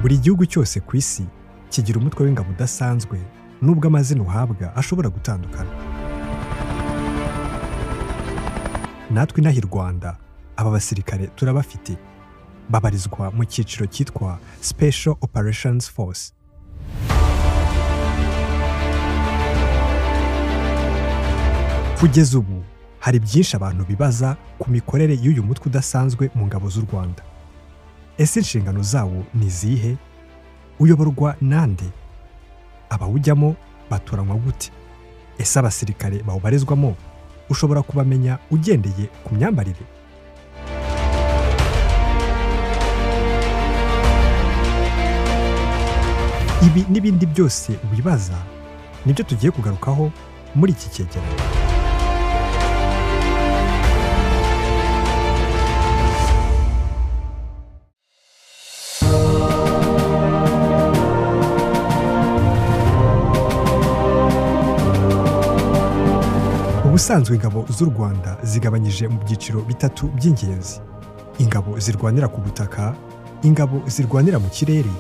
Buri gihugu cyose ku isi kigira umutwe w'ingabo udasanzwe nubwo amazina uhabwa ashobora gutandukana. Natwe inaha i Rwanda aba basirikare turabafite, babarizwa mu cyiciro cyitwa Special Operations Force. Kugeza ubu hari byinshi abantu bibaza ku mikorere y'uyu mutwe udasanzwe mu ngabo z'u Rwanda. Ese inshingano zawo ni izihe? Uyoborwa nande? Abawujyamo batoranywa gute? Ese abasirikare bawubarizwamo ushobora kubamenya ugendeye ku myambarire? Ibi n'ibindi byose wibaza nibyo tugiye kugarukaho muri iki cyegeranyo. Ubusanzwe ingabo z'u Rwanda zigabanyije mu byiciro bitatu by'ingenzi: ingabo zirwanira ku butaka, ingabo zirwanira mu kirere,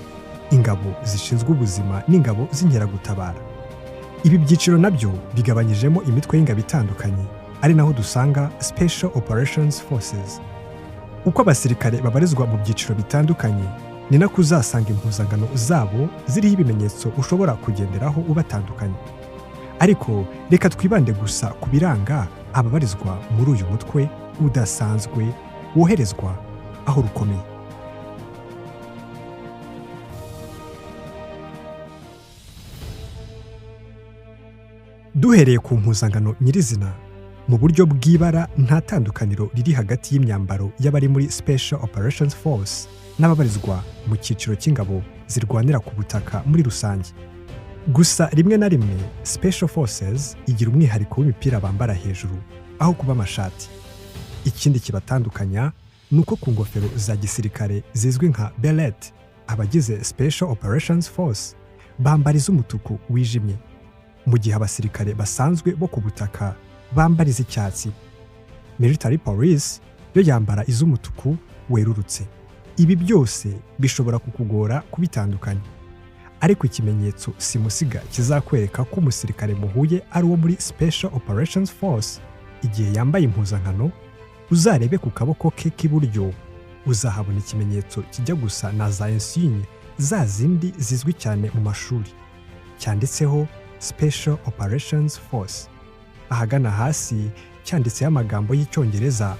ingabo zishinzwe ubuzima n'ingabo z'inkeragutabara. Ibi byiciro nabyo bigabanyijemo imitwe y'ingabo itandukanye, ari naho dusanga Special Operations Forces. Uko abasirikare babarizwa mu byiciro bitandukanye, ni nako uzasanga impuzankano zabo ziriho ibimenyetso ushobora kugenderaho ubatandukanye. Ariko reka twibande gusa ku biranga ababarizwa muri uyu mutwe udasanzwe woherezwa aho rukomeye. Duhereye ku mpuzankano nyirizina, mu buryo bw'ibara nta tandukaniro riri hagati y'imyambaro y'abari muri Special Operations Force n'ababarizwa mu cyiciro cy'ingabo zirwanira ku butaka muri rusange. Gusa rimwe na rimwe Special Forces igira umwihariko w'imipira bambara hejuru aho kuba amashati. Ikindi kibatandukanya ni uko ku ngofero za gisirikare zizwi nka beret, abagize Special Operations Force bambara iz'umutuku wijimye, mu gihe abasirikare basanzwe bo ku butaka bambara iz'icyatsi. Military Police yo yambara iz'umutuku werurutse. Ibi byose bishobora kukugora kubitandukanya, ariko ikimenyetso simusiga kizakwereka ko umusirikare muhuye ari uwo muri Special Operations Force. Igihe yambaye impuzankano, uzarebe ku kaboko ke k'iburyo, uzahabona ikimenyetso kijya gusa na za insigne za zindi zizwi cyane mu mashuri, cyanditseho Special Operations Force. Ahagana hasi cyanditseho amagambo y'Icyongereza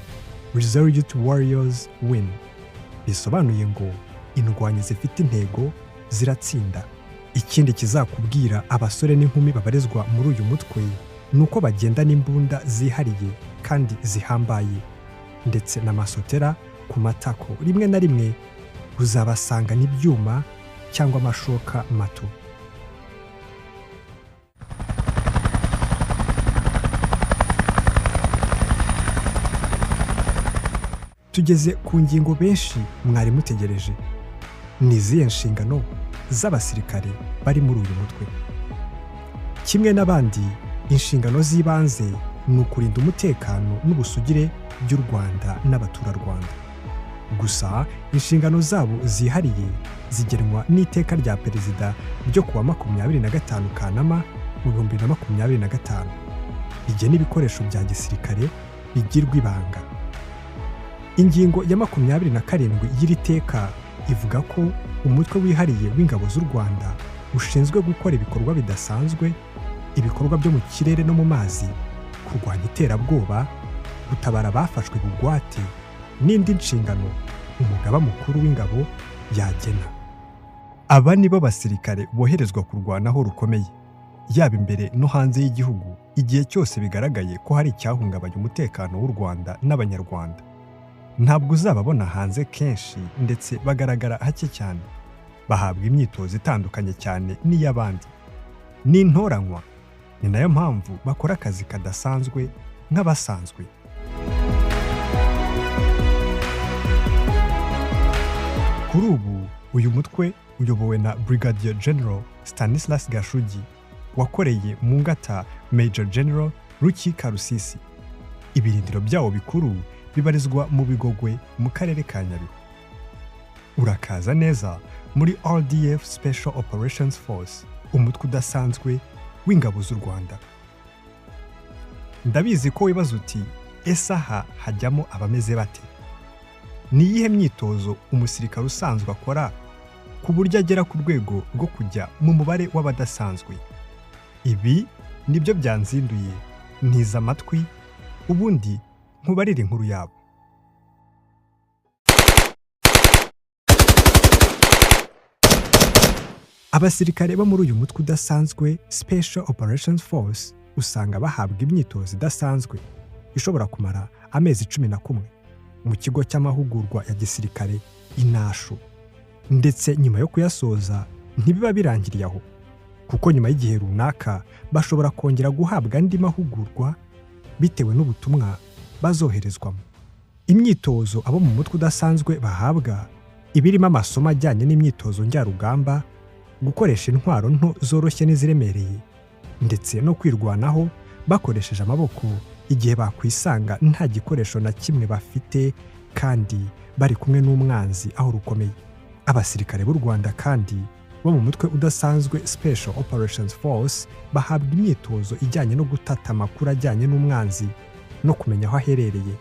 Resolute Warriors Win, bisobanuye ngo indwanyi zifite intego ziratsinda. Ikindi kizakubwira abasore n'inkumi babarizwa muri uyu mutwe ni uko bagenda n'imbunda zihariye kandi zihambaye, ndetse n'amasotera ku matako. Rimwe na rimwe uzabasanga n'ibyuma cyangwa amashoka mato. Tugeze ku ngingo benshi mwari mutegereje: ni izihe nshingano z'abasirikare bari muri uyu mutwe? Kimwe n'abandi, inshingano z'ibanze ni ukurinda umutekano n'ubusugire by'u Rwanda n'abaturarwanda. Gusa inshingano zabo zihariye zigenwa n'iteka rya Perezida ryo kuwa 25 Kanama 2025 rigena ibikoresho bya gisirikare bigirwa ibanga. Ingingo ya 27 y'iri teka ivuga ko umutwe wihariye w'ingabo z'u Rwanda ushinzwe gukora ibikorwa bidasanzwe, ibikorwa byo mu kirere no mu mazi, kurwanya iterabwoba, gutabara abafashwe bugwate n'indi nshingano umugaba mukuru w'ingabo yagena. Aba nibo basirikare boherezwa kurwanaho rukomeye, yaba imbere no hanze y'igihugu, igihe cyose bigaragaye ko hari icyahungabanya umutekano w'u Rwanda n'Abanyarwanda. Ntabwo uzababona hanze kenshi, ndetse bagaragara hake cyane. Bahabwa imyitozo itandukanye cyane n'iy'abandi, n'intoranywa. Ni nayo mpamvu bakora akazi kadasanzwe nk'abasanzwe. Kuri ubu uyu mutwe uyobowe na Brigadier General Stanislas Gashugi, wakoreye mu ngata Major General Ruki Karusisi. Ibirindiro byawo bikuru bibarizwa mu Bigogwe mu karere ka Nyabihu. urakaza neza muri RDF Special Operations Force, umutwe udasanzwe w'ingabo z'u Rwanda. Ndabizi ko wibaza uti ese aha hajyamo abameze bate? Ni iyihe myitozo umusirikare usanzwe akora ku buryo agera ku rwego rwo kujya mu mubare w'abadasanzwe? Ibi nibyo byanzinduye, ntiza amatwi, ubundi nkubarire inkuru yabo. Abasirikare bo muri uyu mutwe udasanzwe Special Operations Force usanga bahabwa imyitozo idasanzwe ishobora kumara amezi 11 mu kigo cy'amahugurwa ya gisirikare inashu, ndetse nyuma yo kuyasoza ntibiba birangiriye aho, kuko nyuma y'igihe runaka bashobora kongera guhabwa andi mahugurwa bitewe n'ubutumwa bazoherezwamo. Imyitozo abo mu mutwe udasanzwe bahabwa ibirimo amasomo ajyanye n'imyitozo njyarugamba, gukoresha intwaro nto zoroshye n'iziremereye, ndetse no kwirwanaho bakoresheje amaboko igihe bakwisanga nta gikoresho na kimwe bafite kandi bari kumwe n'umwanzi aho rukomeye. Abasirikare b'u Rwanda kandi bo mu mutwe udasanzwe Special Operations Force bahabwa imyitozo ijyanye no gutata amakuru ajyanye n'umwanzi no kumenya aho aherereye.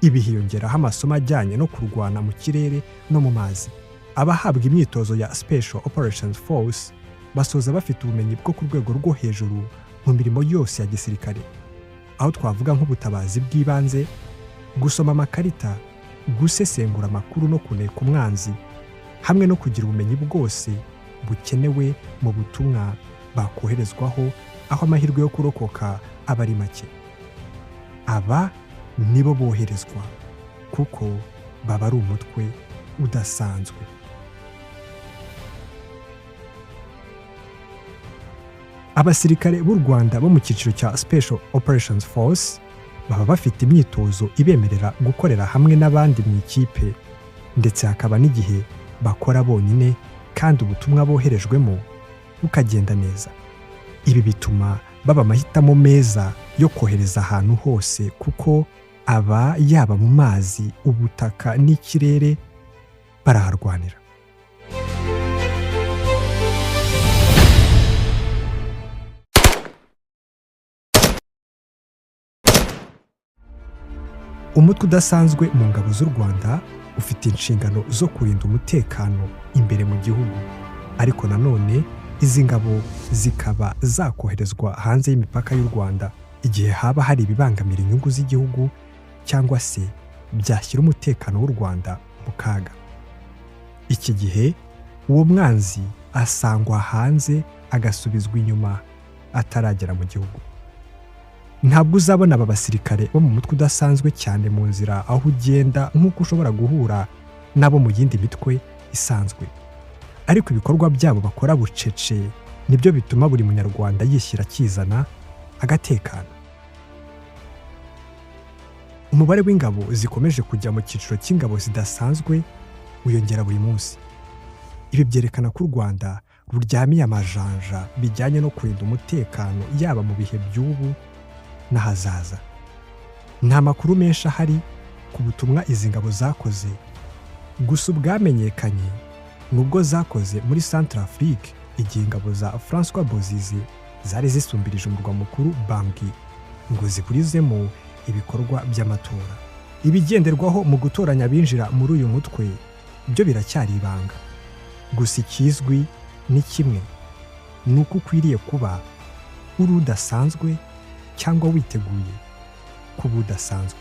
Ibi hiyongeraho amasomo ajyanye no kurwana mu kirere no mu mazi. Abahabwa imyitozo ya Special Operations Force basoza bafite ubumenyi bwo ku rwego rwo hejuru mu mirimo yose ya gisirikare, aho twavuga nk'ubutabazi bw'ibanze, gusoma amakarita, gusesengura amakuru no kuneka umwanzi, hamwe no kugira ubumenyi bwose bukenewe mu butumwa bakoherezwaho aho amahirwe yo kurokoka aba ari make. Aba nibo boherezwa kuko baba ari umutwe udasanzwe. Abasirikare b'u Rwanda bo mu cyiciro cya Special Operations Force baba bafite imyitozo ibemerera gukorera hamwe n'abandi mu ikipe, ndetse hakaba n'igihe bakora bonyine kandi ubutumwa boherejwemo bukagenda neza. Ibi bituma baba amahitamo meza yo kohereza ahantu hose, kuko aba yaba mu mazi, ubutaka n'ikirere baraharwanira. Umutwe udasanzwe mu ngabo z'u Rwanda ufite inshingano zo kurinda umutekano imbere mu gihugu, ariko nanone izi ngabo zikaba zakoherezwa hanze y'imipaka y'u Rwanda igihe haba hari ibibangamira inyungu z'igihugu cyangwa se byashyira umutekano w'u Rwanda mu kaga. Iki gihe uwo mwanzi asangwa hanze agasubizwa inyuma ataragera mu gihugu. Ntabwo uzabona aba basirikare bo mu mutwe udasanzwe cyane mu nzira aho ugenda nk'uko ushobora guhura nabo mu yindi mitwe isanzwe, ariko ibikorwa byabo bakora bucece nibyo bituma buri munyarwanda yishyira akizana agatekana. Umubare w'ingabo zikomeje kujya mu cyiciro cy'ingabo zidasanzwe wiyongera buri munsi. Ibi byerekana ko u Rwanda ruryamiye amajanja bijyanye no kurinda umutekano yaba mu bihe by'ubu n'ahazaza. Nta makuru menshi ahari ku butumwa izi ngabo zakoze, gusa ubwamenyekanye nubwo zakoze muri Centrafrique igihe ingabo za François Bozize zari zisumbirije umurwa mukuru Bangui ngo ziburizemo ibikorwa by'amatora. Ibigenderwaho mu gutoranya abinjira muri uyu mutwe byo biracyari ibanga, gusa ikizwi ni kimwe, ni uko ukwiriye kuba uri udasanzwe cyangwa witeguye kuba udasanzwe.